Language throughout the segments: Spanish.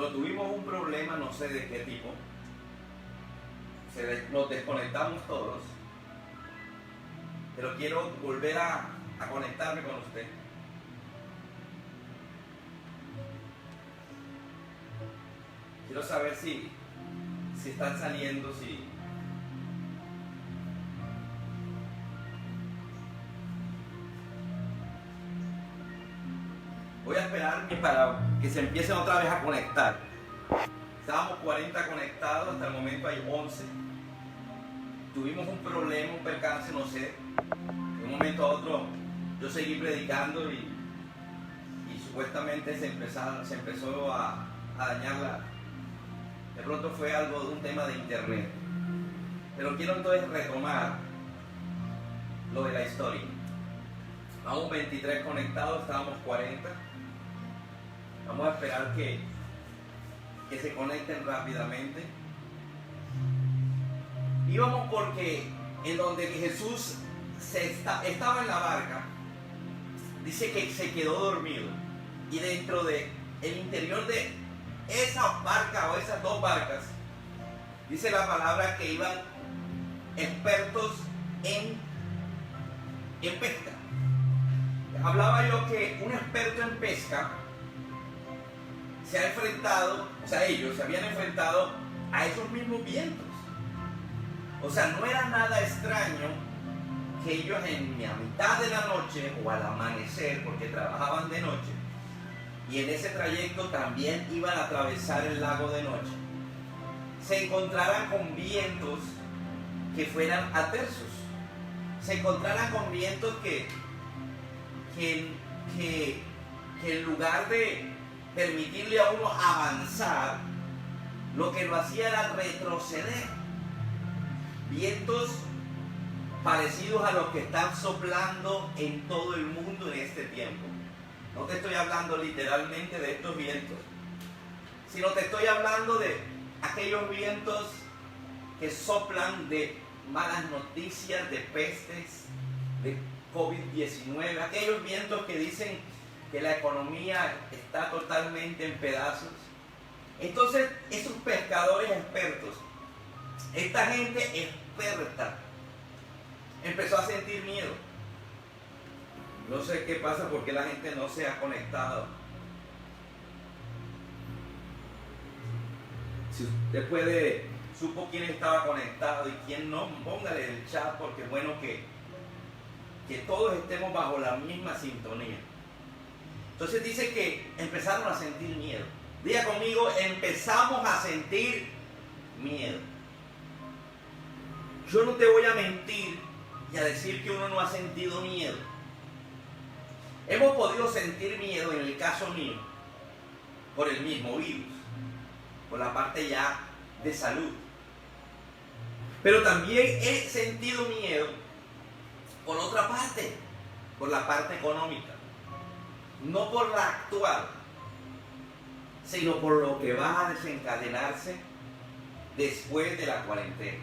pero tuvimos un problema, no sé de qué tipo. Nos desconectamos todos. Pero quiero volver a conectarme con usted. Quiero saber si están saliendo, si... Voy a esperar para que se empiecen otra vez a conectar. Estábamos 40 conectados, hasta el momento hay 11. Tuvimos un problema, un percance, no sé. De un momento a otro yo seguí predicando y supuestamente se empezó a dañar de pronto fue algo de un tema de internet. Pero quiero entonces retomar lo de la historia. Vamos 23 conectados, estábamos 40. Vamos a esperar que se conecten rápidamente. Íbamos porque en donde Jesús estaba en la barca, dice que se quedó dormido. Y dentro de el interior de esa barca o esas dos barcas, dice la palabra que iban expertos en pesca. Hablaba yo que un experto en pesca se ha enfrentado, o sea, ellos se habían enfrentado a esos mismos vientos. O sea, no era nada extraño que ellos a mitad de la noche o al amanecer, porque trabajaban de noche, y en ese trayecto también iban a atravesar el lago de noche, se encontraran con vientos que fueran adversos, se encontraran con vientos que en lugar de permitirle a uno avanzar, lo que lo hacía era retroceder. Vientos parecidos a los que están soplando en todo el mundo en este tiempo. No te estoy hablando literalmente de estos vientos, sino te estoy hablando de aquellos vientos que soplan de malas noticias, de pestes, de COVID-19, aquellos vientos que dicen que la economía está totalmente en pedazos. Entonces, esos pescadores expertos, esta gente experta, empezó a sentir miedo. No sé qué pasa, porque la gente no se ha conectado. Si usted supo quién estaba conectado y quién no, póngale en el chat, porque es bueno que todos estemos bajo la misma sintonía. Entonces dice que empezaron a sentir miedo. Diga conmigo, empezamos a sentir miedo. Yo no te voy a mentir y a decir que uno no ha sentido miedo. Hemos podido sentir miedo, en el caso mío, por el mismo virus, por la parte ya de salud. Pero también he sentido miedo por otra parte, por la parte económica. No por la actual, sino por lo que va a desencadenarse después de la cuarentena.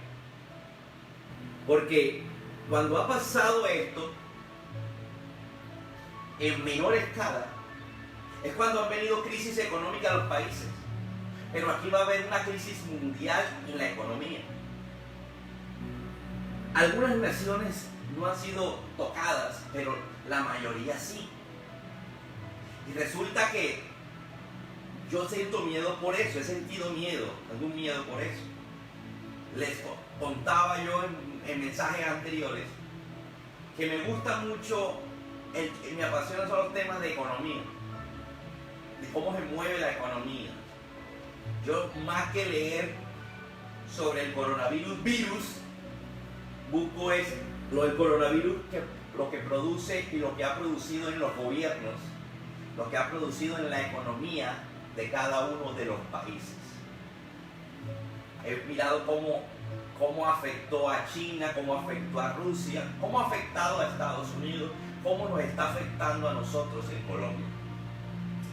Porque cuando ha pasado esto, en menor escala, es cuando han venido crisis económicas a los países. Pero aquí va a haber una crisis mundial en la economía. Algunas naciones no han sido tocadas, pero la mayoría sí. Y resulta que yo siento miedo por eso, he sentido miedo, algún miedo por eso. Les contaba yo en mensajes anteriores que me gusta mucho, me apasionan son los temas de economía, de cómo se mueve la economía. Yo, más que leer sobre el coronavirus, busco es lo del coronavirus, lo que produce y lo que ha producido en los gobiernos, lo que ha producido en la economía de cada uno de los países. He mirado cómo afectó a China, cómo afectó a Rusia, cómo ha afectado a Estados Unidos, cómo nos está afectando a nosotros en Colombia.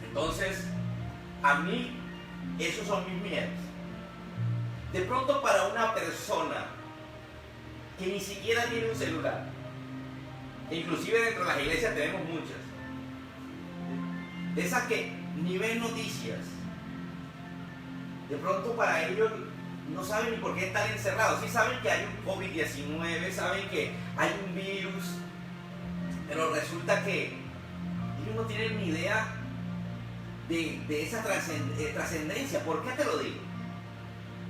Entonces, a mí, esos son mis miedos. De pronto, para una persona que ni siquiera tiene un celular, inclusive dentro de las iglesias tenemos muchas, de esas que ni ven noticias, de pronto para ellos no saben ni por qué están encerrados. Sí saben que hay un COVID-19, saben que hay un virus, pero resulta que ellos no tienen ni idea de esa trascendencia. ¿Por qué te lo digo?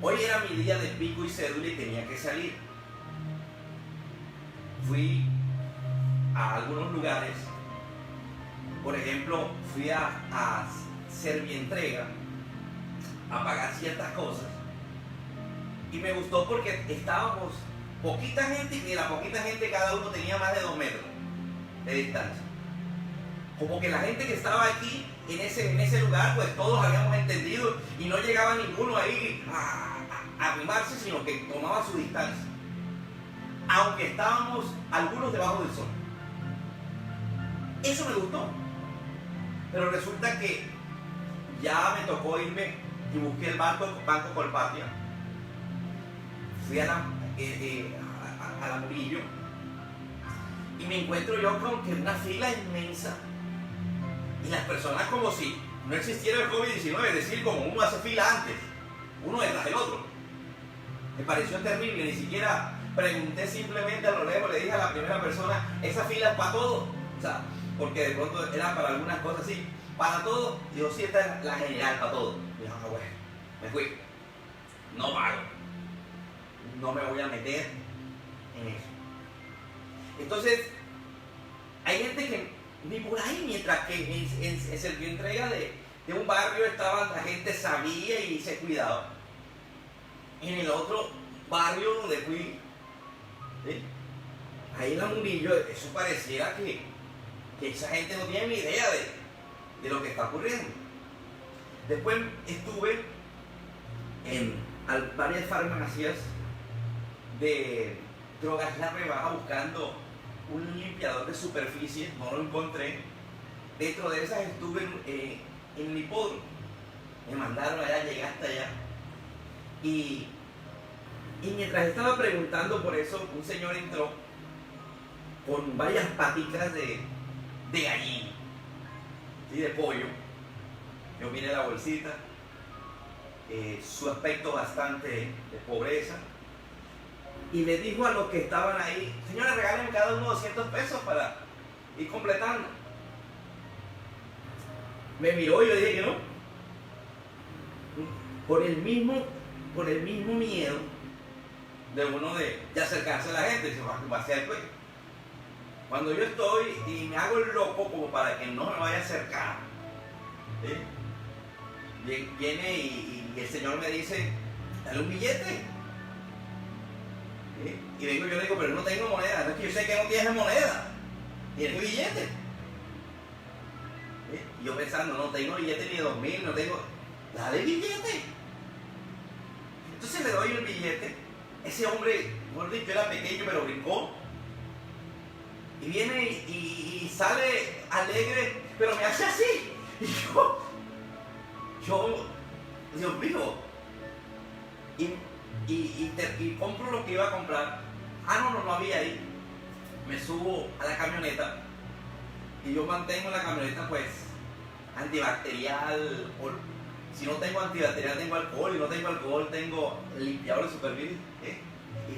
Hoy era mi día de pico y cédula y tenía que salir. Fui a algunos lugares, por ejemplo, fui a Servientrega a pagar ciertas cosas y me gustó porque estábamos poquita gente y de la poquita gente cada uno tenía más de 2 metros de distancia. Como que la gente que estaba aquí en ese lugar, pues todos habíamos entendido y no llegaba ninguno ahí a arrimarse, sino que tomaba su distancia. Aunque estábamos algunos debajo del sol. Eso me gustó. Pero resulta que ya me tocó irme y busqué el Banco Colpatria. Fui a la Murillo y me encuentro yo con que una fila inmensa y las personas como si no existiera el COVID-19, es decir, como uno hace fila antes, uno detrás del otro. Me pareció terrible, ni siquiera pregunté, simplemente a lo lejos le dije a la primera persona, esa fila es para todo, o sea, porque de pronto era para algunas cosas así, para todo. Digo, sí, esta es la general para todo. Y yo, bueno, me fui, no pago, no me voy a meter en eso. Entonces, hay gente que ni por ahí, mientras que en Servientrega de un barrio estaban, la gente sabía y se cuidaba. En el otro barrio donde fui, ¿sí?, ahí en la Murillo, eso pareciera que esa gente no tiene ni idea de lo que está ocurriendo. Después estuve en varias farmacias de drogas la rebaja buscando un limpiador de superficie, no lo encontré. Dentro de esas estuve en el hipódromo. Me mandaron allá, llegué hasta allá. Y mientras estaba preguntando por eso, un señor entró con varias paticas de gallina, ¿sí?, de pollo. Yo miré la bolsita, su aspecto bastante de pobreza, y le dijo a los que estaban ahí, señores, regalen cada uno 200 pesos para ir completando. Me miró y yo dije que no. Por el mismo miedo de uno de acercarse a la gente, se va a hacer, pues. Cuando yo estoy y me hago el loco como para que no me vaya a acercar, ¿sí?, viene y el señor me dice, dale un billete. ¿Sí? Y vengo yo le digo, pero no tengo moneda. No es que yo sé que no tienes moneda, tienes billete. ¿Sí? Y yo pensando, no tengo billete ni de 2000, no tengo, dale billete. Entonces le doy el billete. Ese hombre, mejor dicho, era pequeño pero brincó. Y viene y sale alegre, pero me hace así. Y yo, Dios mío. Y compro lo que iba a comprar. No había ahí. Me subo a la camioneta y yo mantengo la camioneta, pues, antibacterial. Si no tengo antibacterial, tengo alcohol. Y no tengo alcohol, tengo el limpiador de superficie. Y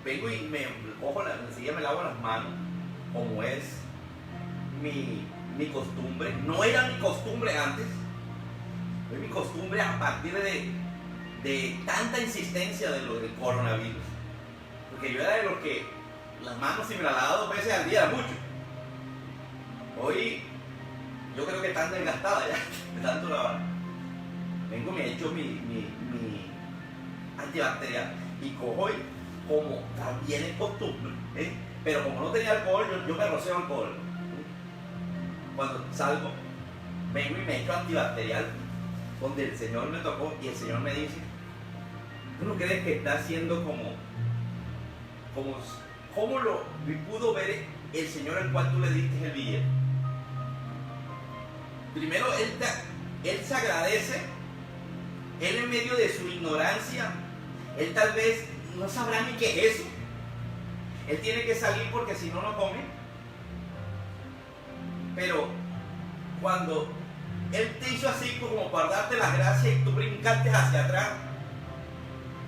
vengo y me cojo enseguida me lavo las manos, como es mi costumbre. No era mi costumbre antes, es mi costumbre a partir de tanta insistencia de lo del coronavirus. Porque yo era de los que las manos, si me las lavaba 2 veces al día, era mucho. Hoy yo creo que están desgastadas ya de tanto lavar. Vengo, me echo mi antibacterial y cojo, y como también es costumbre, pero como no tenía alcohol, yo me roceo alcohol. Cuando salgo, vengo y me echo antibacterial, donde el Señor me tocó, y el Señor me dice, ¿tú no crees que está haciendo cómo lo pudo ver el Señor al cual tú le diste el billete? Primero, Él se agradece. Él, en medio de su ignorancia, Él tal vez no sabrá ni qué es eso. Él tiene que salir porque si no, no come. Pero cuando Él te hizo así como para darte las gracias y tú brincaste hacia atrás.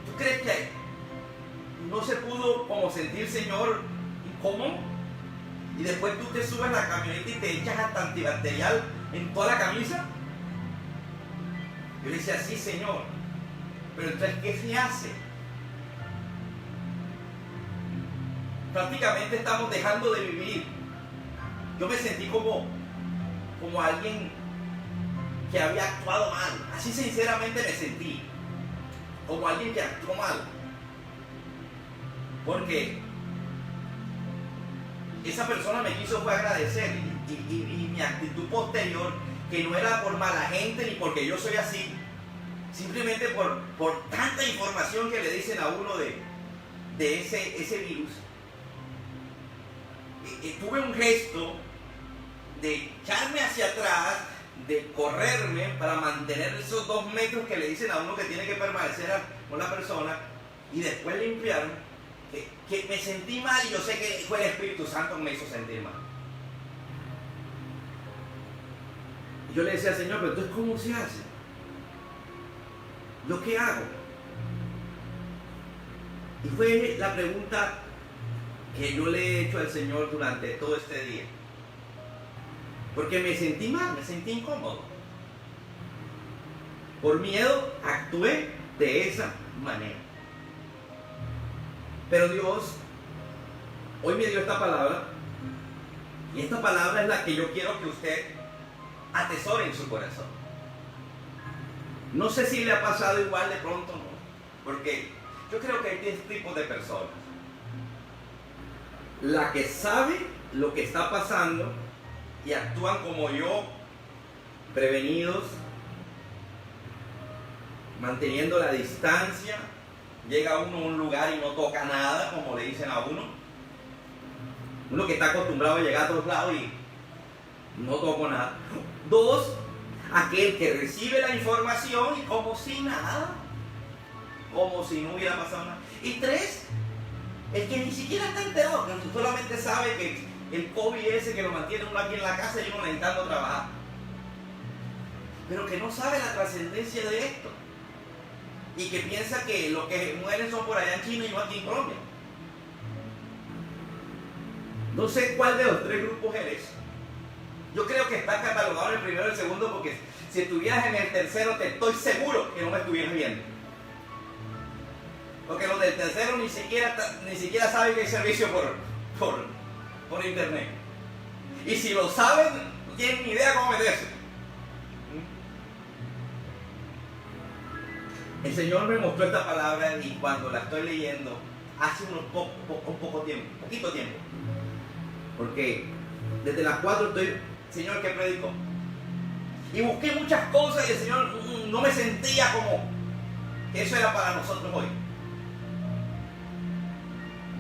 ¿Tú crees que no se pudo como sentir, Señor, incómodo? Y después tú te subes a la camioneta y te echas hasta antibacterial en toda la camisa. Yo le decía, sí, Señor, pero entonces, ¿qué se hace? Prácticamente estamos dejando de vivir. Yo me sentí como alguien que había actuado mal. Así sinceramente me sentí. Como alguien que actuó mal. Porque esa persona me quiso fue agradecer y mi actitud posterior, que no era por mala gente ni porque yo soy así, simplemente por tanta información que le dicen a uno de ese virus. Tuve un gesto de echarme hacia atrás, de correrme para mantener esos 2 metros que le dicen a uno que tiene que permanecer con la persona, y después limpiarme. Que me sentí mal, y yo sé que fue el Espíritu Santo que me hizo sentir mal. Y yo le decía, Señor, pero entonces, ¿cómo se hace? ¿Yo qué hago? Y fue la pregunta que yo le he hecho al Señor durante todo este día. Porque me sentí mal, me sentí incómodo. Por miedo actué de esa manera. Pero Dios hoy me dio esta palabra, y esta palabra es la que yo quiero que usted atesore en su corazón. No sé si le ha pasado igual, de pronto no, porque yo creo que hay 10 tipos de personas. La que sabe lo que está pasando y actúan como yo, prevenidos, manteniendo la distancia. Llega uno a un lugar y no toca nada, como le dicen a uno. Uno que está acostumbrado a llegar a todos lados y no toco nada. 2, aquel que recibe la información y como si nada, como si no hubiera pasado nada. Y 3, el que ni siquiera está enterado, que solamente sabe que el COVID ese que lo mantiene uno aquí en la casa y uno necesitando trabajar, pero que no sabe la trascendencia de esto. Y que piensa que los que mueren son por allá en China y no aquí en Colombia. No sé cuál de los 3 grupos eres. Yo creo que estás catalogado en el primero y el segundo, porque si estuvieras en el tercero, te estoy seguro que no me estuvieras viendo. Porque los del tercero ni siquiera saben que hay servicio por internet. Y si lo saben, no tienen ni idea cómo meterse. El Señor me mostró esta palabra, y cuando la estoy leyendo, hace poquito tiempo, porque desde las 4 estoy, Señor, ¿qué predico? Y busqué muchas cosas y el Señor no me sentía como que eso era para nosotros hoy.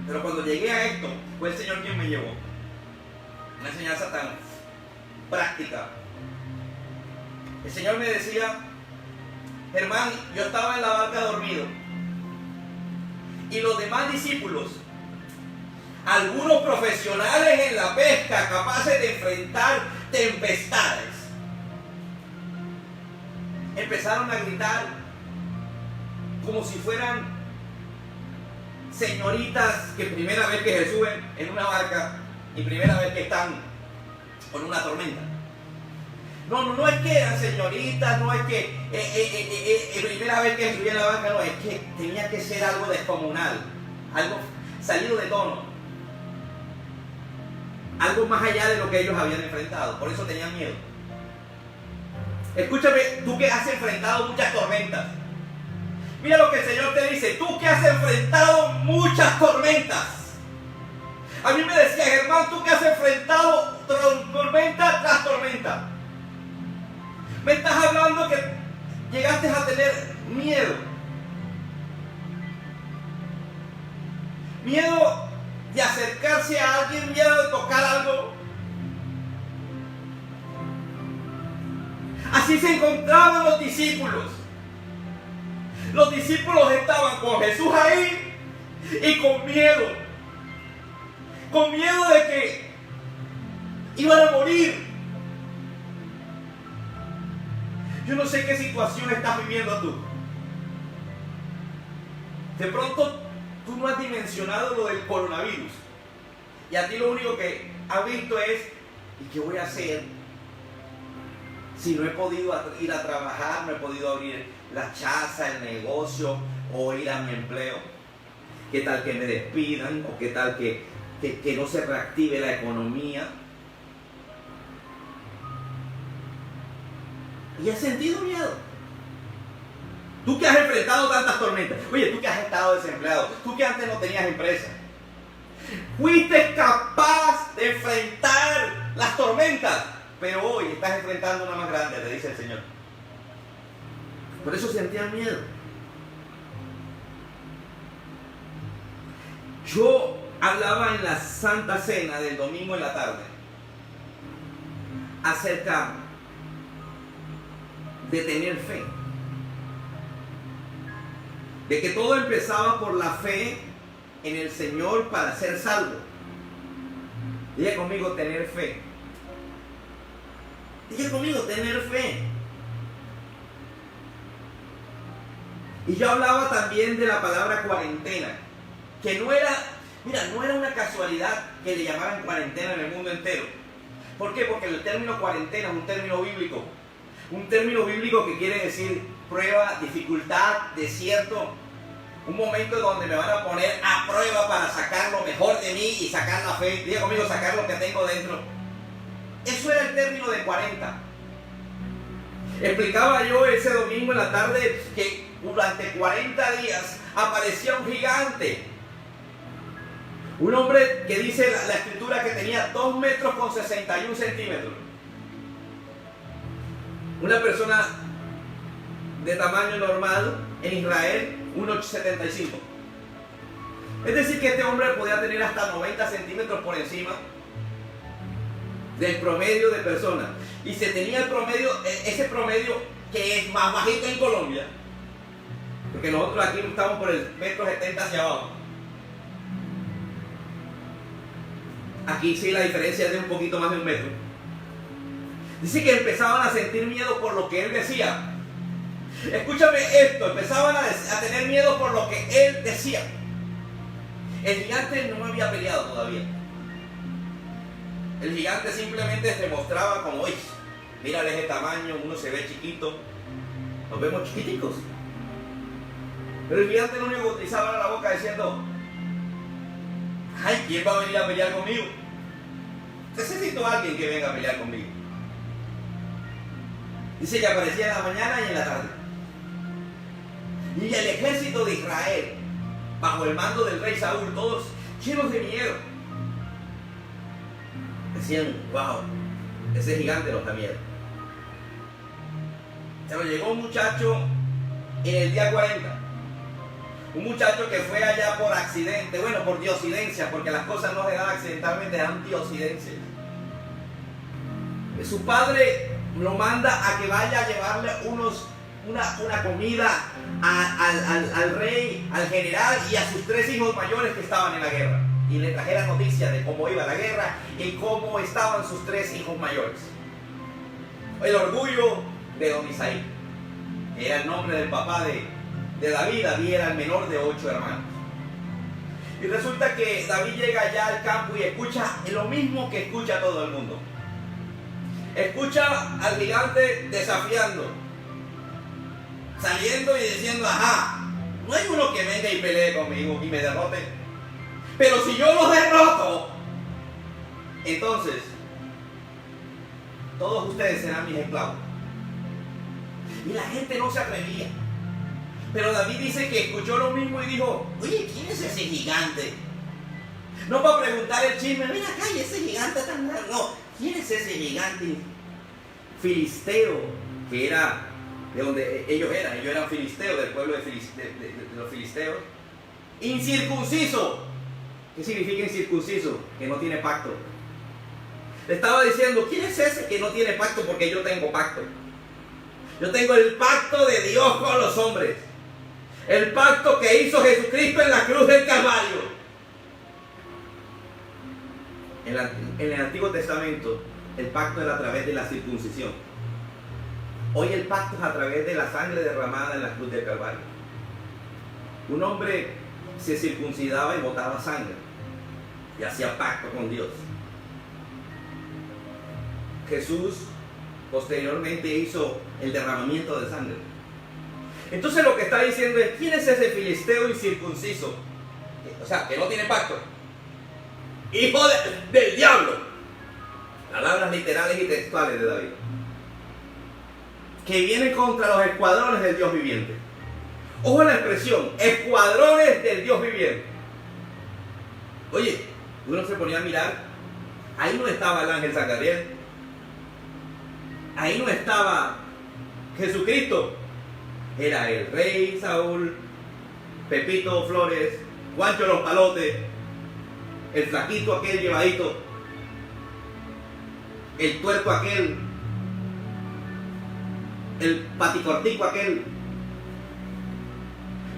Pero cuando llegué a esto, fue el Señor quien me llevó. Una enseñanza tan práctica. El Señor me decía, Germán, yo estaba en la barca dormido, y los demás discípulos, algunos profesionales en la pesca, capaces de enfrentar tempestades, empezaron a gritar como si fueran señoritas que primera vez que se suben en una barca y primera vez que están con una tormenta. No es que eran señoritas, no es que primera vez que subí en la barca, no, es que tenía que ser algo descomunal, algo salido de tono, algo más allá de lo que ellos habían enfrentado, por eso tenían miedo. Escúchame, tú que has enfrentado muchas tormentas, mira lo que el Señor te dice, tú que has enfrentado muchas tormentas. A mí me decía, Germán, tú que has enfrentado tormenta tras tormenta, me estás hablando que llegaste a tener miedo. Miedo de acercarse a alguien, miedo de tocar algo. Así se encontraban los discípulos. Los discípulos estaban con Jesús ahí y con miedo. Con miedo de que iban a morir. Yo no sé qué situación estás viviendo tú. De pronto tú no has dimensionado lo del coronavirus. Y a ti lo único que has visto es, ¿y qué voy a hacer si no he podido ir a trabajar, no he podido abrir la chaza, el negocio o ir a mi empleo? ¿Qué tal que me despidan? ¿O qué tal que no se reactive la economía? ¿Y has sentido miedo? Tú que has enfrentado tantas tormentas. Oye, tú que has estado desempleado. Tú que antes no tenías empresa. Fuiste capaz de enfrentar las tormentas. Pero hoy estás enfrentando una más grande, te dice el Señor. Por eso sentían miedo. Yo hablaba en la Santa Cena del domingo en la tarde acerca de tener fe. De que todo empezaba por la fe en el Señor para ser salvo. Diga conmigo, tener fe. Diga conmigo, tener fe. Y yo hablaba también de la palabra cuarentena, que no era una casualidad que le llamaran cuarentena en el mundo entero. ¿Por qué? Porque el término cuarentena es un término bíblico. Un término bíblico que quiere decir prueba, dificultad, desierto. Un momento donde me van a poner a prueba para sacar lo mejor de mí y sacar la fe. Diga conmigo, sacar lo que tengo dentro. Eso era el término de 40. Explicaba yo ese domingo en la tarde que durante 40 días aparecía un gigante. Un hombre que dice la escritura que tenía 2 metros con 61 centímetros. Una persona de tamaño normal en Israel, 1,75. Es decir, que este hombre podía tener hasta 90 centímetros por encima del promedio de personas. Y se tenía el promedio, ese promedio que es más bajito en Colombia, porque nosotros aquí estamos por el 1,70 m hacia abajo. Aquí sí la diferencia es de un poquito más de 1 metro. Dice que empezaban a sentir miedo por lo que él decía. Escúchame esto, empezaban a tener miedo por lo que él decía. El gigante no había peleado todavía. El gigante simplemente se mostraba como, uy, mírale ese tamaño, uno se ve chiquito, nos vemos chiquiticos. Pero el gigante lo único que utilizaba era la boca diciendo, ay, ¿quién va a venir a pelear conmigo? Necesito a alguien que venga a pelear conmigo. Dice que aparecía en la mañana y en la tarde. Y el ejército de Israel, bajo el mando del rey Saúl, todos llenos de miedo, decían, wow, ese gigante nos da miedo. Pero llegó un muchacho en el día 40. Un muchacho que fue allá por accidente, bueno, por diosidencia, porque las cosas no se dan accidentalmente, dan diosidencia. Su padre lo manda a que vaya a llevarle una comida al rey, al general y a sus 3 hijos mayores que estaban en la guerra. Y le trajera noticias de cómo iba la guerra y cómo estaban sus 3 hijos mayores. El orgullo de don Isaí, que era el nombre del papá de David. David era el menor de 8 hermanos. Y resulta que David llega allá al campo y escucha lo mismo que escucha todo el mundo. Escucha al gigante desafiando, saliendo y diciendo, ajá, no hay uno que venga y pelee conmigo y me derrote. Pero si yo los derroto, entonces todos ustedes serán mis esclavos. Y la gente no se atrevía. Pero David dice que escuchó lo mismo y dijo, oye, ¿quién es ese gigante? No para preguntar el chisme, ven acá, y ese gigante tan grande. No, ¿quién es ese gigante filisteo? Que era de donde ellos eran filisteos, del pueblo de los filisteos. Incircunciso. ¿Qué significa incircunciso? Que no tiene pacto. Le estaba diciendo, ¿quién es ese que no tiene pacto? Porque yo tengo pacto. Yo tengo el pacto de Dios con los hombres. El pacto que hizo Jesucristo en la cruz del Calvario. En el Antiguo Testamento, el pacto era a través de la circuncisión. Hoy el pacto es a través de la sangre derramada en la cruz del Calvario. Un hombre se circuncidaba y botaba sangre y hacía pacto con Dios. Jesús posteriormente hizo el derramamiento de sangre. Entonces lo que está diciendo es, ¿quién es ese filisteo incircunciso? O sea, que no tiene pacto. Hijo del diablo. Palabras literales y textuales de David. Que viene contra los escuadrones del Dios viviente. Ojo a la expresión, escuadrones del Dios viviente. Oye, uno se ponía a mirar, ahí no estaba el ángel San Gabriel, ahí no estaba Jesucristo, era el rey Saúl, Pepito Flores, Juancho Los Palotes, el flaquito aquel llevadito, el tuerto aquel, el paticortico aquel.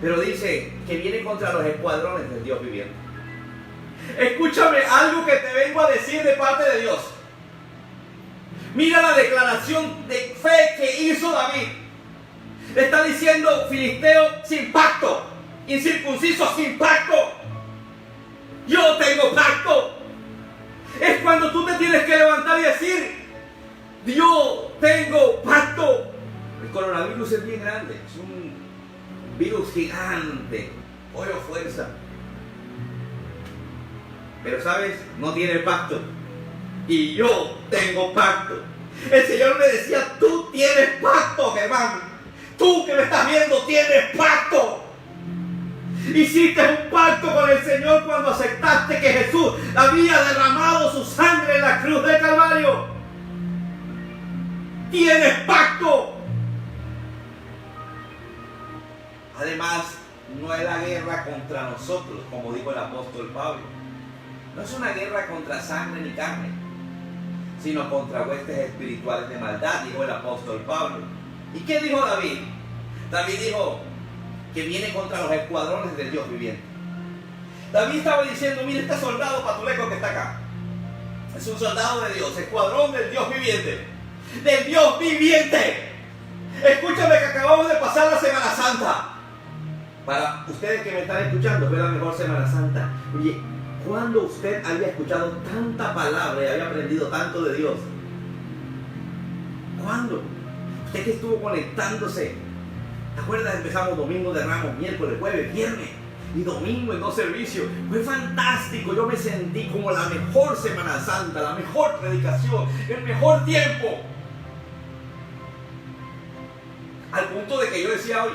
Pero dice que viene contra los escuadrones del Dios viviente. Escúchame algo que te vengo a decir de parte de Dios. Mira la declaración de fe que hizo David. Le está diciendo filisteo sin pacto, incircunciso sin pacto. Yo tengo pacto. Es cuando tú te tienes que levantar y decir, yo tengo pacto. El coronavirus es bien grande, es un virus gigante, pollo fuerza. Pero sabes, no tiene pacto. Y yo tengo pacto. El Señor me decía, tú tienes pacto, Germán. Tú que me estás viendo tienes pacto. Hiciste un pacto con el Señor cuando aceptaste que Jesús había derramado su sangre en la cruz del Calvario. Tienes pacto. Además, no es la guerra contra nosotros, como dijo el apóstol Pablo. No es una guerra contra sangre ni carne, sino contra huestes espirituales de maldad, dijo el apóstol Pablo. ¿Y qué dijo David? David dijo que viene contra los escuadrones del Dios viviente. David estaba diciendo, mira este soldado patuleco que está acá. Es un soldado de Dios, escuadrón del Dios viviente. ¡Del Dios viviente! Escúchame que acabamos de pasar la Semana Santa. Para ustedes que me están escuchando, fue la mejor Semana Santa. Oye, ¿cuándo usted había escuchado tanta palabra y había aprendido tanto de Dios? ¿Cuándo? Usted que estuvo conectándose. ¿Te acuerdas? Empezamos domingo de Ramos, miércoles, jueves, viernes y domingo en 2 servicios. Fue fantástico. Yo me sentí como la mejor Semana Santa, la mejor predicación, el mejor tiempo. Al punto de que yo decía hoy,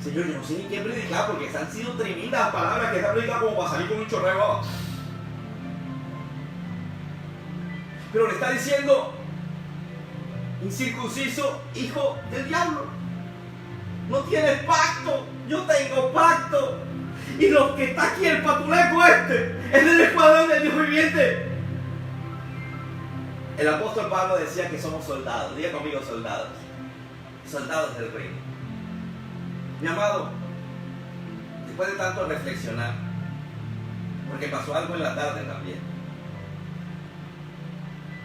Señor, yo no sé ni qué predicar porque han sido tremendas palabras que se han predicado como para salir con un chorreo. Pero le está diciendo, incircunciso, hijo del diablo. No tienes pacto, yo tengo pacto. Y lo que está aquí, el patuleco este, es del escuadrón del Dios viviente. El apóstol Pablo decía que somos soldados. Diga conmigo, soldados. Soldados del reino. Mi amado, después de tanto reflexionar, porque pasó algo en la tarde también,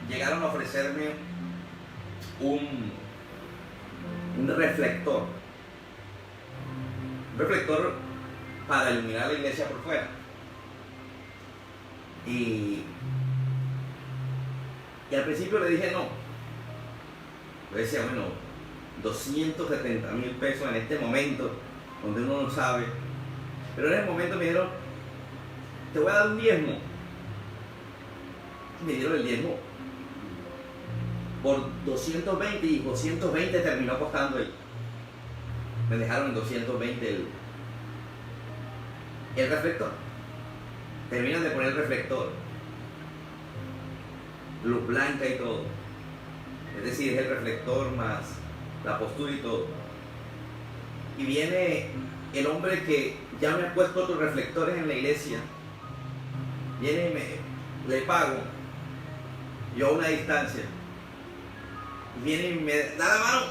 llegaron a ofrecerme un reflector. Un reflector para iluminar la iglesia por fuera. Y al principio le dije no. Yo decía, bueno, 270,000 pesos en este momento, donde uno no sabe. Pero en ese momento me dijeron, te voy a dar un diezmo. Me dieron el diezmo por 220 y 220 terminó costando el. Me dejaron en 220 el reflector. Terminan de poner el reflector, luz blanca y todo. Es decir, es el reflector más la postura y todo. Y viene el hombre que ya me ha puesto otros reflectores en la iglesia. Viene y le pago, yo a una distancia. Y viene y me da la mano.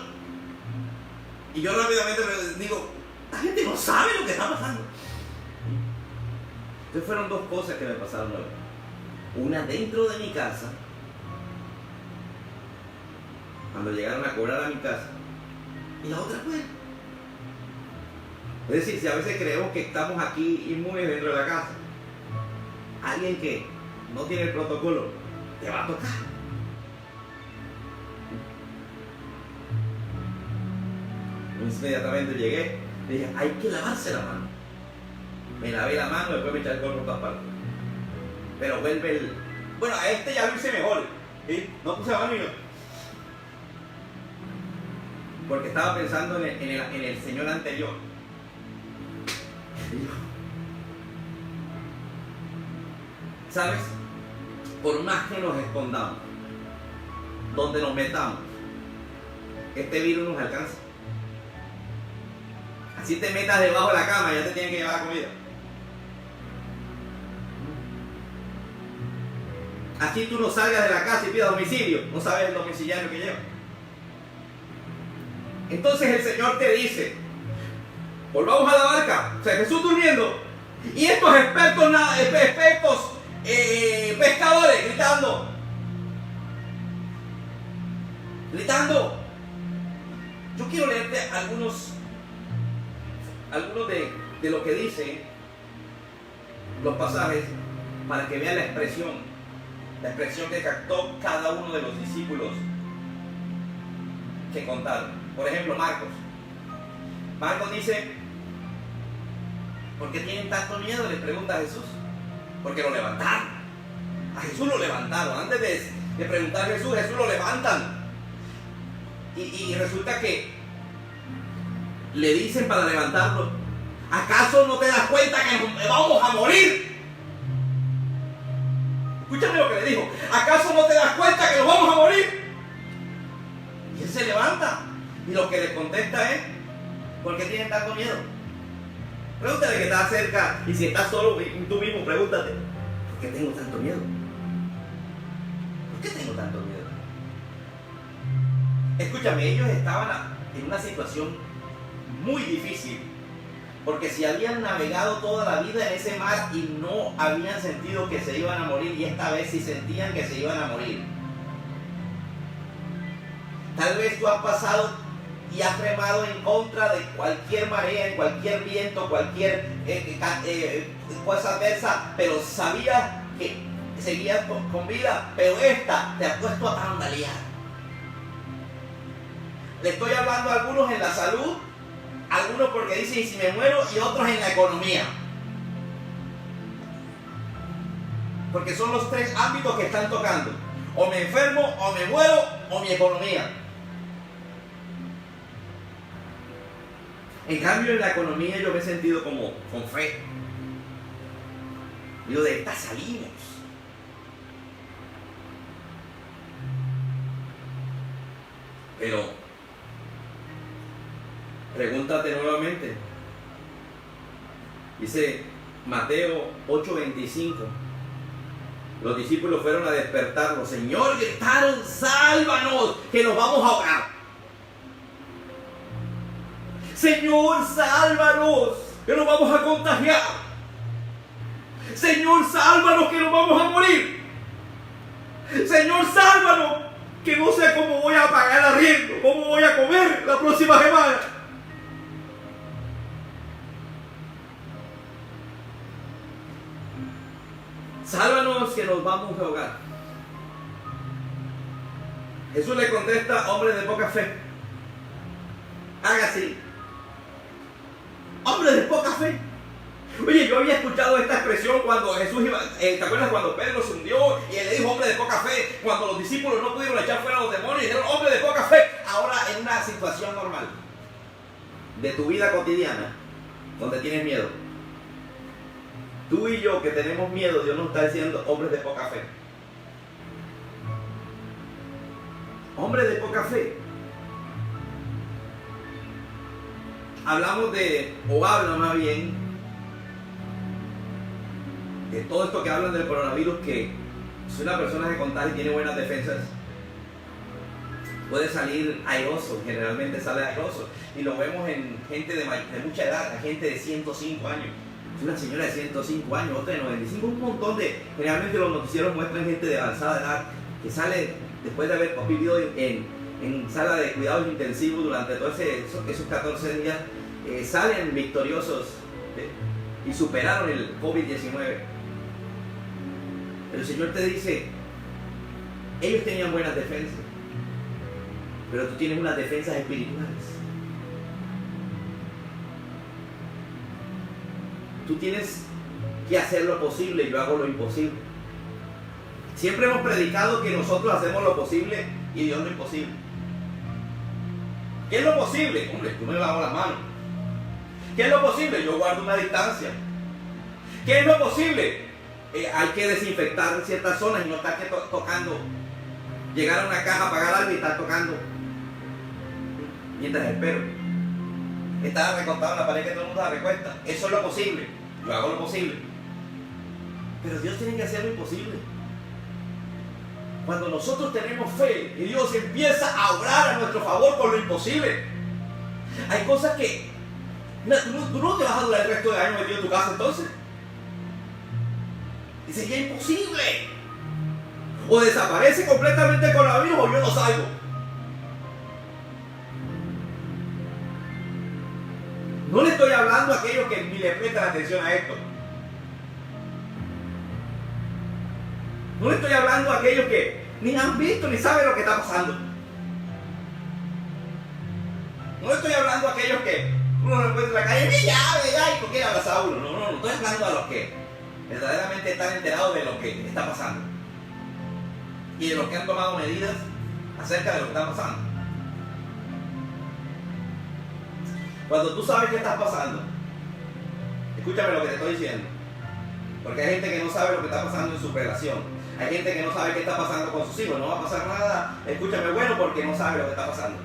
Y yo rápidamente me digo, la gente no sabe lo que está pasando. Entonces fueron 2 cosas que me pasaron hoy. Una dentro de mi casa cuando llegaron a cobrar a mi casa, y la otra fuera. Es decir, si a veces creemos que estamos aquí inmunes dentro de la casa, alguien que no tiene el protocolo te va a tocar. Entonces inmediatamente llegué, dije, hay que lavarse la mano. Me lavé la mano, después me eché el gorro por todas partes. Pero vuelve el... Bueno, a este ya lo hice mejor. ¿Sí? No puse la mano y no. Porque estaba pensando en el señor anterior. ¿Sabes? Por más que nos escondamos, donde nos metamos, este virus nos alcanza. Así te metas debajo de la cama, ya te tienen que llevar la comida. Así tú no salgas de la casa y pidas domicilio, no sabes el domiciliario que lleva. Entonces el Señor te dice, volvamos a la barca, o sea, Jesús durmiendo, y estos expertos pescadores gritando. Yo quiero leerte algunos de lo que dice los pasajes para que vean la expresión que captó cada uno de los discípulos que contaron. Por ejemplo, Marcos dice, ¿por qué tienen tanto miedo?, le pregunta a Jesús. Porque lo levantaron. A Jesús lo levantaron. Antes de preguntar a Jesús lo levantan. Y resulta que le dicen para levantarlo, ¿acaso no te das cuenta que nos vamos a morir? Escúchame lo que le dijo. ¿Acaso no te das cuenta que nos vamos a morir? Y él se levanta. Y lo que le contesta es, ¿por qué tienen tanto miedo? Pregúntale que está cerca, y si estás solo tú mismo, pregúntate, ¿por qué tengo tanto miedo? ¿Por qué tengo tanto miedo? Escúchame, ellos estaban en una situación muy difícil, porque si habían navegado toda la vida en ese mar y no habían sentido que se iban a morir, y esta vez sí sentían que se iban a morir. Tal vez tú has pasado y has remado en contra de cualquier marea, en cualquier viento, cualquier cosa adversa, pero sabías que seguías con vida, pero esta te ha puesto a tambalear. Le estoy hablando a algunos en la salud, algunos porque dicen, ¿y si me muero?, y otros en la economía. Porque son los tres ámbitos que están tocando. O me enfermo, o me muero, o mi economía. En cambio, en la economía yo me he sentido como con fe. Digo, de esta salimos. Pero, pregúntate nuevamente. Dice Mateo 8:25. Los discípulos fueron a despertarlo. Señor, gritaron, sálvanos, que nos vamos a ahogar. Señor, sálvanos, que nos vamos a contagiar. Señor, sálvanos, que nos vamos a morir. Señor, sálvanos, que no sé cómo voy a pagar el arriendo, cómo voy a comer la próxima semana. Sálvanos, que nos vamos a ahogar. Jesús le contesta, hombre de poca fe, haga así. Hombre de poca fe. Oye, yo había escuchado esta expresión cuando Jesús iba, ¿te acuerdas cuando Pedro se hundió y él le dijo hombre de poca fe? Cuando los discípulos no pudieron echar fuera a los demonios y dijeron hombre de poca fe. Ahora, en una situación normal de tu vida cotidiana, donde tienes miedo, tú y yo que tenemos miedo, Dios nos está diciendo hombres de poca fe. Hombres de poca fe. Hablamos habla más bien, de todo esto que hablan del coronavirus, que si una persona se contagia y tiene buenas defensas, puede salir airoso, generalmente sale airoso, y lo vemos en gente de mucha edad, gente de 105 años, una señora de 105 años, otra de 95, un montón generalmente los noticieros muestran gente de avanzada edad, que sale después de haber vivido en en sala de cuidados intensivos durante todos esos 14 días, salen victoriosos y superaron el COVID-19. El Señor te dice, ellos tenían buenas defensas, pero tú tienes unas defensas espirituales. Tú tienes que hacer lo posible y yo hago lo imposible. Siempre hemos predicado que nosotros hacemos lo posible y Dios lo imposible. ¿Qué es lo posible? Hombre, tú me lavo las manos. ¿Qué es lo posible? Yo guardo una distancia. ¿Qué es lo posible? Hay que desinfectar ciertas zonas y no estar tocando. Llegar a una caja, pagar algo y estar tocando mientras espero. Estar recostado en la pared que todo el mundo se recuesta. Eso es lo posible. Yo hago lo posible. Pero Dios tiene que hacer lo imposible. Cuando nosotros tenemos fe y Dios empieza a obrar a nuestro favor con lo imposible, hay cosas que tú no te vas a durar el resto de años metido en tu casa entonces. Y sería imposible. O desaparece completamente el coronavirus o yo no salgo. No le estoy hablando a aquellos que ni le prestan atención a esto. No le estoy hablando a aquellos que ni han visto ni saben lo que está pasando. No le estoy hablando a aquellos que uno lo encuentra en la calle, mi llave, y ¿por qué abrazar a uno? No, estoy hablando a los que verdaderamente están enterados de lo que está pasando. Y de los que han tomado medidas acerca de lo que está pasando. Cuando tú sabes qué está pasando, escúchame lo que te estoy diciendo. Porque hay gente que no sabe lo que está pasando en su relación. Hay gente que no sabe qué está pasando con sus hijos. No va a pasar nada, escúchame, bueno, porque no sabe lo que está pasando.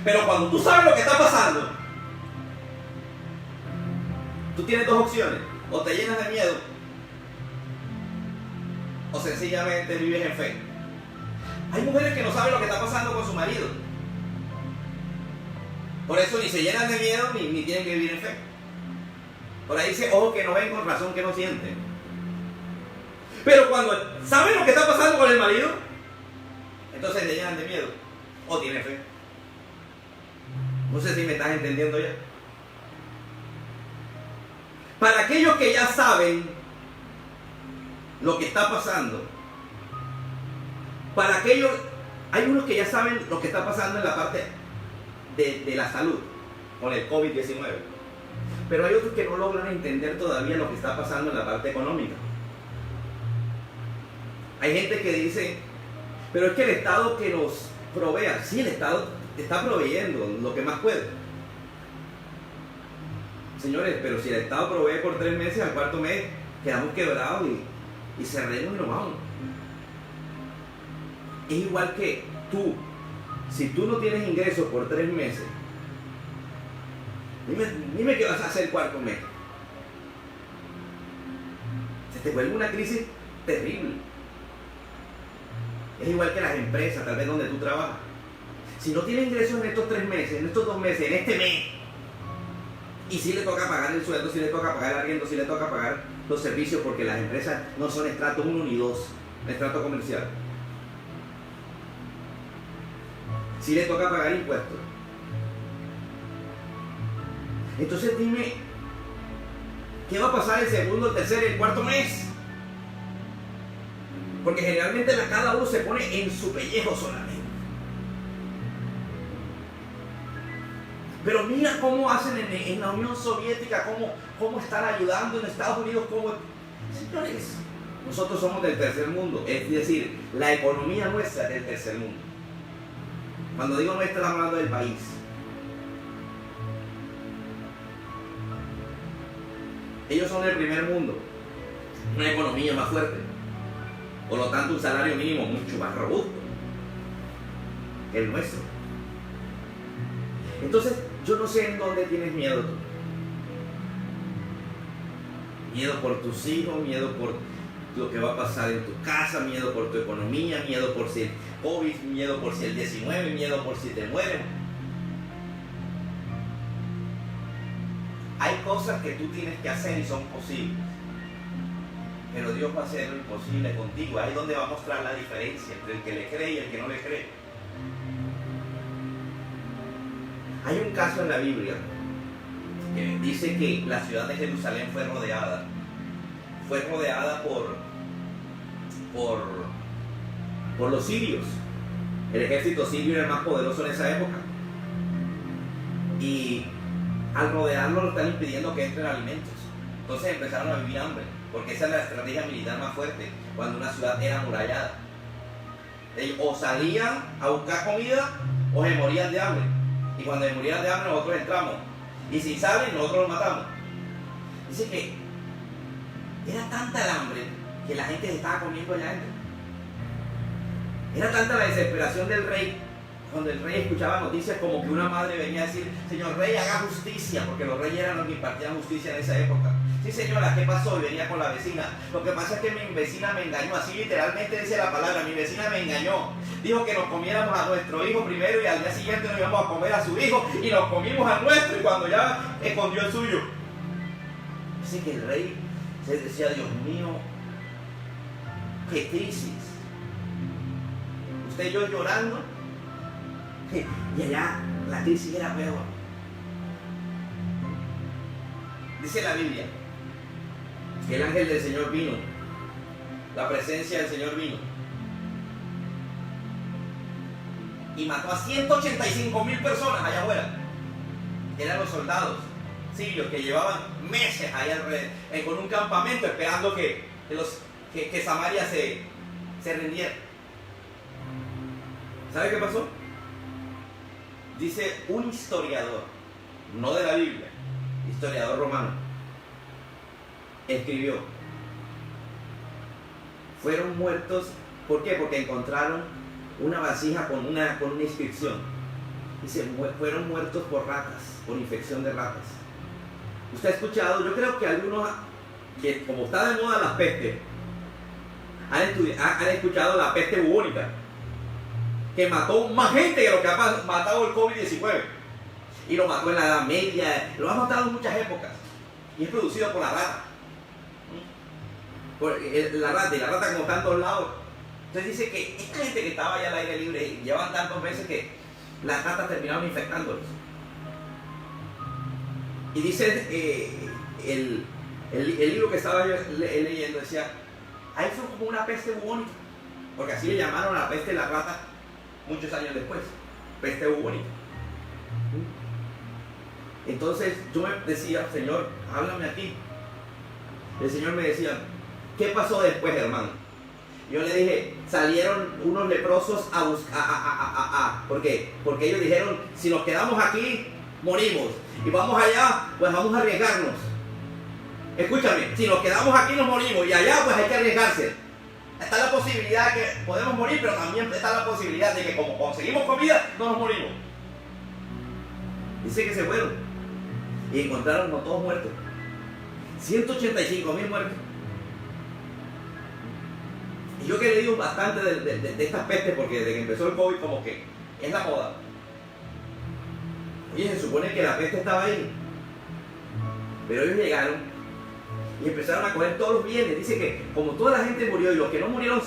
Pero cuando tú sabes lo que está pasando, tú tienes dos opciones. O te llenas de miedo, o sencillamente vives en fe. Hay mujeres que no saben lo que está pasando con su marido. Por eso ni se llenan de miedo ni tienen que vivir en fe. Por ahí dice, ojo que no ven con razón que no sienten. Pero cuando saben lo que está pasando con el marido, entonces se llenan de miedo o tienen fe. No sé si me estás entendiendo ya. Para aquellos que ya saben lo que está pasando, para aquellos, hay unos que ya saben lo que está pasando en la parte de la salud con el COVID-19, pero hay otros que no logran entender todavía lo que está pasando en la parte económica. Hay gente que dice, pero es que el Estado que nos provea, sí, el Estado está proveyendo lo que más puede. Señores, pero si el Estado provee por 3 meses, al cuarto mes quedamos quebrados y cerremos y nos vamos. Es igual que tú. Si tú no tienes ingresos por 3 meses, dime qué vas a hacer el cuarto mes. Se te vuelve una crisis terrible. Es igual que las empresas, tal vez donde tú trabajas. Si no tienes ingresos en estos 3 meses, en estos 2 meses, en este mes, y si le toca pagar el sueldo, si le toca pagar el arriendo, si le toca pagar los servicios, porque las empresas no son estrato 1 ni 2, estrato comercial. Si le toca pagar impuestos. Entonces dime, ¿qué va a pasar el segundo, el tercer y el cuarto mes? Porque generalmente cada uno se pone en su pellejo solamente. Pero mira cómo hacen en la Unión Soviética, cómo están ayudando en Estados Unidos. Señores, nosotros somos del tercer mundo. Es decir, la economía nuestra es del tercer mundo. Cuando digo nuestra, estamos hablando del país. Ellos son del primer mundo. Una economía más fuerte. Por lo tanto, un salario mínimo mucho más robusto que el nuestro. Entonces, yo no sé en dónde tienes miedo tú. Miedo por tus hijos, miedo por lo que va a pasar en tu casa, miedo por tu economía, miedo por si el COVID, miedo por si el 19, miedo por si te mueren. Hay cosas que tú tienes que hacer y son posibles. Pero Dios va a hacer lo imposible contigo. Ahí es donde va a mostrar la diferencia entre el que le cree y el que no le cree. Hay un caso en la Biblia que dice que la ciudad de Jerusalén fue rodeada por los sirios. El ejército sirio era el más poderoso en esa época. Y al rodearlo lo están impidiendo que entren alimentos. Entonces empezaron a vivir hambre, porque esa es la estrategia militar más fuerte cuando una ciudad era amurallada. Ellos o salían a buscar comida o se morían de hambre. Y cuando se morían de hambre nosotros entramos. Y si salen nosotros los matamos. Dice que era tanta el hambre que la gente se estaba comiendo allá adentro. Era tanta la desesperación del rey, cuando el rey escuchaba noticias como que una madre venía a decir: señor rey, haga justicia, porque los reyes eran los que impartían justicia en esa época. Sí, señora, ¿qué pasó? Y venía con la vecina. Lo que pasa es que mi vecina me engañó, así literalmente dice la palabra, mi vecina me engañó. Dijo que nos comiéramos a nuestro hijo primero y al día siguiente nos íbamos a comer a su hijo y nos comimos al nuestro y cuando ya escondió el suyo. Dice que el rey se decía: Dios mío, qué crisis. Usted y yo llorando y allá la crisis era peor. Dice la Biblia que el ángel del Señor vino, la presencia del Señor vino y mató a 185,000 personas allá afuera. Eran los soldados sirios que llevaban meses allá alrededor, con un campamento esperando que Samaria se rindiera. ¿Sabe qué pasó? Dice un historiador, no de la Biblia, historiador romano, escribió: fueron muertos. ¿Por qué? Porque encontraron una vasija con una inscripción. Dice: fueron muertos por ratas, por infección de ratas. Usted ha escuchado, yo creo que algunos, que como está de moda la peste, han escuchado la peste bubónica, que mató más gente que lo que ha matado el COVID-19. Y lo mató en la Edad Media, lo ha matado en muchas épocas. Y es producido por la rata. Y la rata como está en todos lados. Entonces dice que esta gente que estaba allá al aire libre, llevan tantos meses que las ratas terminaron infectándolos. Y dice el libro que estaba yo leyendo, decía: ahí fue como una peste bubónica, porque así le llamaron a la peste de la rata muchos años después, peste bubónica. Entonces yo me decía: Señor, háblame aquí. El Señor me decía: ¿qué pasó después, hermano? Yo le dije: salieron unos leprosos a buscar, ¿por qué? Porque ellos dijeron: si nos quedamos aquí, morimos, y vamos allá, pues vamos a arriesgarnos. Escúchame, si nos quedamos aquí nos morimos, y allá pues hay que arriesgarse. Está la posibilidad de que podemos morir, pero también está la posibilidad de que como conseguimos comida, no nos morimos. Dice que se fueron y encontraron a todos muertos. 185,000 muertos. Y yo que he leído bastante de estas pestes, porque desde que empezó el COVID como que es la moda. Oye, se supone que la peste estaba ahí, pero ellos llegaron y empezaron a coger todos los bienes. Dice que como toda la gente murió y los que no murieron,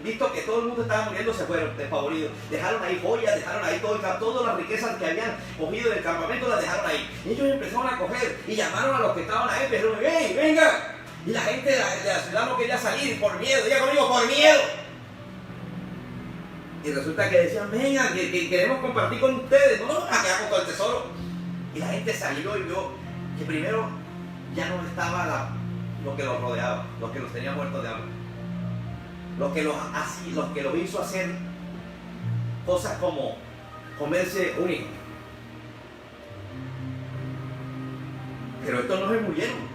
visto que todo el mundo estaba muriendo, se fueron despavoridos. Dejaron ahí joyas, dejaron ahí todas las riquezas que habían cogido del campamento, las dejaron ahí. Y ellos empezaron a coger y llamaron a los que estaban ahí, pero dijeron: ¡hey, venga! Y la gente de la ciudad no quería salir por miedo. Diga conmigo: por miedo. Y resulta que decían: venga, que queremos compartir con ustedes, no nos van a quedar con todo el tesoro. Y la gente salió y vio que primero ya no estaba lo que los rodeaba, los que los tenía muertos de hambre, los que los hizo hacer cosas como comerse un hijo. Pero estos no se murieron.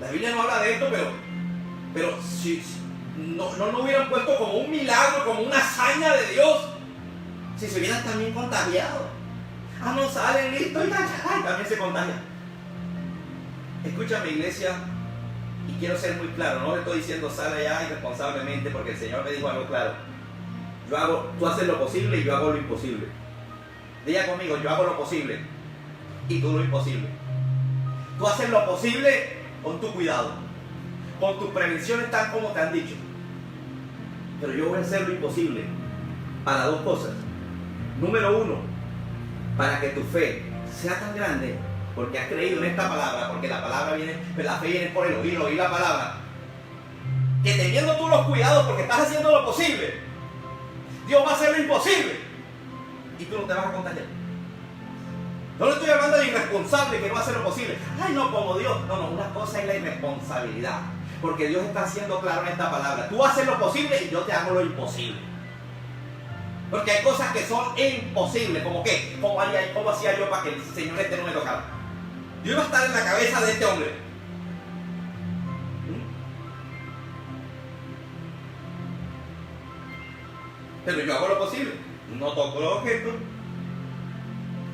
La Biblia no habla de esto, pero si no hubieran puesto como un milagro, como una hazaña de Dios, si se hubieran también contagiado. No salen listos y también se contagian. Escúchame, iglesia, y quiero ser muy claro, no le estoy diciendo sale allá irresponsablemente, porque el Señor me dijo algo claro: tú haces lo posible y yo hago lo imposible. Diga conmigo: yo hago lo posible y tú lo imposible. Tú haces lo posible con tu cuidado, con tus prevenciones tal como te han dicho, pero yo voy a hacer lo imposible para dos cosas. Número uno, para que tu fe sea tan grande, porque has creído en esta palabra, porque la palabra viene, la fe viene por el oír la palabra, que teniendo tú los cuidados porque estás haciendo lo posible, Dios va a hacer lo imposible y tú no te vas a contagiar. No le estoy hablando de irresponsable que no va a hacer lo posible. Ay, no, como Dios. No, una cosa es la irresponsabilidad, porque Dios está siendo claro en esta palabra. Tú haces lo posible y yo te hago lo imposible. Porque hay cosas que son imposibles, como que, ¿cómo hacía yo para que el Señor no me tocara? Yo iba a estar en la cabeza de este hombre. Pero yo hago lo posible. No toco los objetos,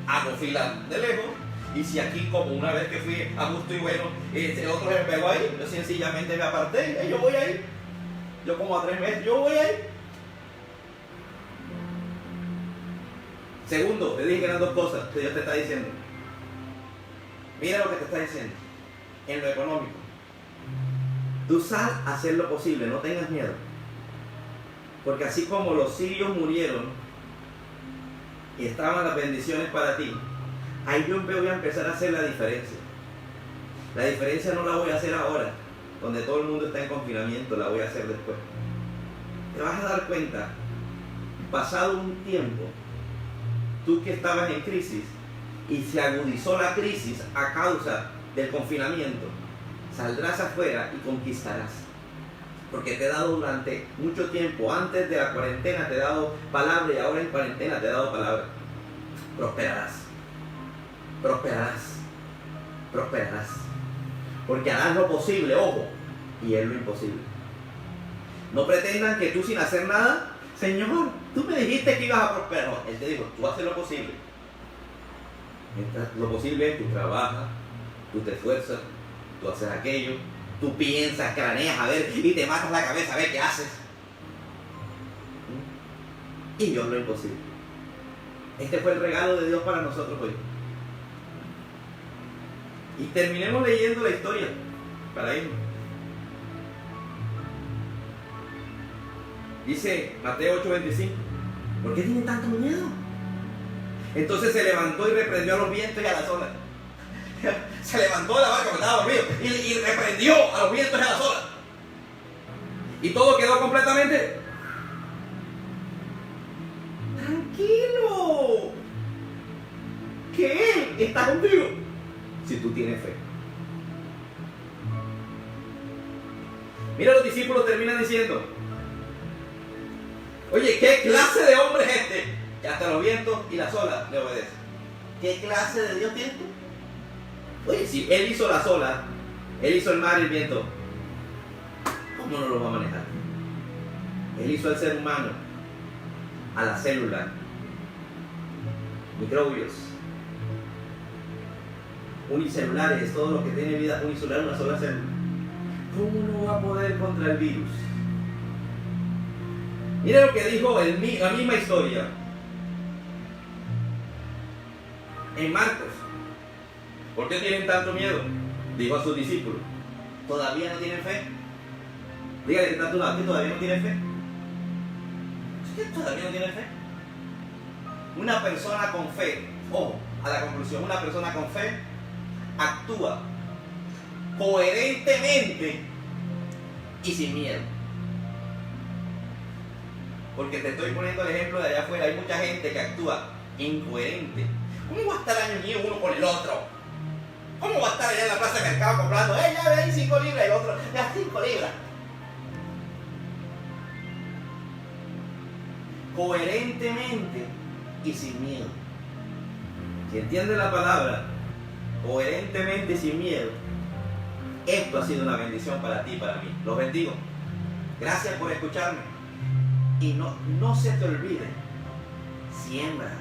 hago fila de lejos, y si aquí, como una vez que fui a gusto y bueno, otro se me pegó ahí, yo sencillamente me aparté, y yo voy ahí. Yo como a 3 meses, yo voy ahí. Segundo, te dije que eran 2 cosas que Dios te está diciendo. Mira lo que te está diciendo. En lo económico, tú sal a hacer lo posible, no tengas miedo. Porque así como los sirios murieron y estaban las bendiciones para ti, ahí yo voy a empezar a hacer la diferencia. La diferencia no la voy a hacer ahora, donde todo el mundo está en confinamiento, la voy a hacer después. Te vas a dar cuenta, pasado un tiempo, tú que estabas en crisis y se agudizó la crisis a causa del confinamiento, saldrás afuera y conquistarás. Porque te he dado durante mucho tiempo, antes de la cuarentena te he dado palabra y ahora en cuarentena te he dado palabra. Prosperarás, prosperarás, prosperarás. Porque harás lo posible, ojo, y es lo imposible. No pretendan que tú sin hacer nada, Señor, tú me dijiste que ibas a prosperar. No, Él te dijo, tú haces lo posible. Lo posible es que tú trabajas, tú te esfuerzas, tú haces aquello, tú piensas, craneas, a ver, y te matas la cabeza, a ver qué haces. Y Dios lo imposible. Este fue el regalo de Dios para nosotros hoy. Y terminemos leyendo la historia para irnos. Dice Mateo 8:25. ¿Por qué tienen tanto miedo? Entonces se levantó y reprendió a los vientos y a las olas. Se levantó de la barca, porque estaba dormido, y reprendió a los vientos y a las olas. Y todo quedó completamente tranquilo. Que Él está contigo si tú tienes fe. Mira, los discípulos terminan diciendo: oye, ¿qué clase de hombre es este? Que hasta los vientos y las olas le obedecen. ¿Qué clase de Dios tienes tú? Oye, si Él hizo las olas, Él hizo el mar y el viento, ¿cómo no lo va a manejar? Él hizo al ser humano, a la célula, microbios, unicelulares, todo lo que tiene vida unicelular, una sola célula. ¿Cómo no va a poder contra el virus? Mira lo que dijo la misma historia en Marcos. ¿Por qué tienen tanto miedo? Dijo a sus discípulos: ¿todavía no tienen fe? Dígale que está a tu lado, ¿que todavía no tienen fe? ¿Qué todavía no tienen fe? Una persona con fe, ojo, a la conclusión, una persona con fe actúa coherentemente y sin miedo. Porque te estoy poniendo el ejemplo de allá afuera. Hay mucha gente que actúa incoherente. ¿Cómo va a estar año uno con el otro? ¿Cómo va a estar allá en la plaza de mercado comprando? Ya ve ahí 5 libras y el otro, ya 5 libras. Coherentemente y sin miedo. Si entiendes la palabra, coherentemente y sin miedo, esto ha sido una bendición para ti y para mí. Los bendigo. Gracias por escucharme. Y no se te olvide, siembra,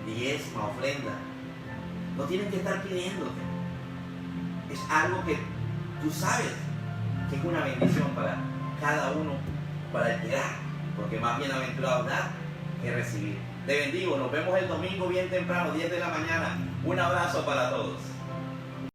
diezma, ofrenda. No tienes que estar pidiéndote. Es algo que tú sabes que es una bendición para cada uno, para el que da, porque más bienaventurado dar que recibir. Te bendigo, nos vemos el domingo bien temprano, 10 de la mañana. Un abrazo para todos.